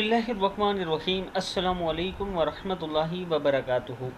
बिस्मिल्लाहिर्रहमानिर्रहीम। अस्सलामु अलैकुम वरहमतुल्लाहि वबरकातुहू।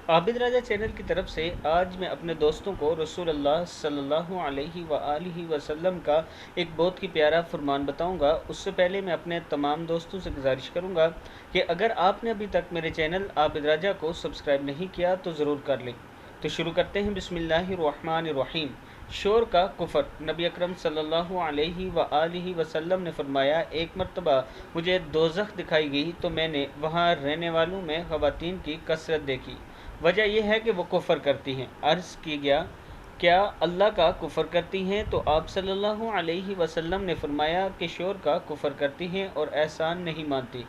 आबिद राजा चैनल की तरफ से आज मैं अपने दोस्तों को रसूल अल्लाह सल्लल्लाहु अलैहि वआलिहि वसल्लम का एक बहुत ही प्यारा फरमान बताऊंगा। उससे पहले मैं अपने तमाम दोस्तों से गुजारिश करूंगा कि अगर आपने अभी तक मेरे चैनल आबिद राजा को सब्सक्राइब नहीं किया तो ज़रूर कर लें। तो शुरू करते हैं। बिस्मिल्लाहिर्रहमानिर्रहीम। शोर का कुफर। नबी अकरम सल्लल्लाहु अलैहि वआलिहि वसल्लम ने फरमाया, एक मरतबा मुझे दोज़ख दिखाई गई तो मैंने वहाँ रहने वालों में ख़वातीन की कसरत देखी। वजह यह है कि वो कुफर करती हैं। अर्ज़ की गया, क्या अल्लाह का कुफर करती हैं? तो आप सल्लल्लाहु अलैहि वसल्लम ने फरमाया कि शोर का कुफर करती हैं और एहसान नहीं मानती।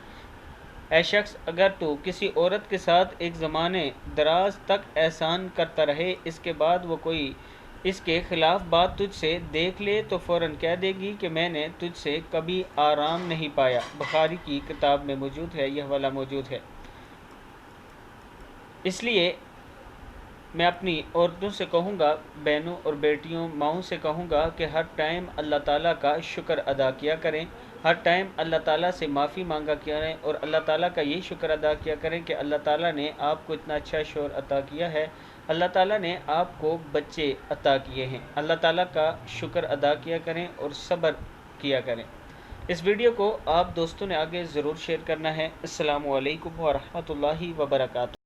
ऐ शख्स, अगर तू किसी औरत के साथ एक ज़माने दराज तक एहसान करता रहे, इसके बाद वो कोई इसके ख़िलाफ़ बात तुझसे देख ले तो फ़ौरन कह देगी कि मैंने तुझसे कभी आराम नहीं पाया। बुखारी की किताब में मौजूद है, यह वाला मौजूद है। इसलिए मैं अपनी औरतों से कहूँगा, बहनों और बेटियों, माओं से कहूँगा कि हर टाइम अल्लाह ताला का शुक्र अदा किया करें। हर टाइम अल्लाह ताला से माफ़ी मांगा करें और अल्लाह ताला का ये शुक्र अदा किया करें कि अल्लाह ताला ने आपको इतना अच्छा शौहर अता किया है। अल्लाह ताला ने आपको बच्चे अता किए हैं। अल्लाह ताला का शुक्र अदा किया करें और सब्र किया करें। इस वीडियो को आप दोस्तों ने आगे ज़रूर शेयर करना है। अस्सलामु अलैकुम व रहमतुल्लाहि व बरकातुहू।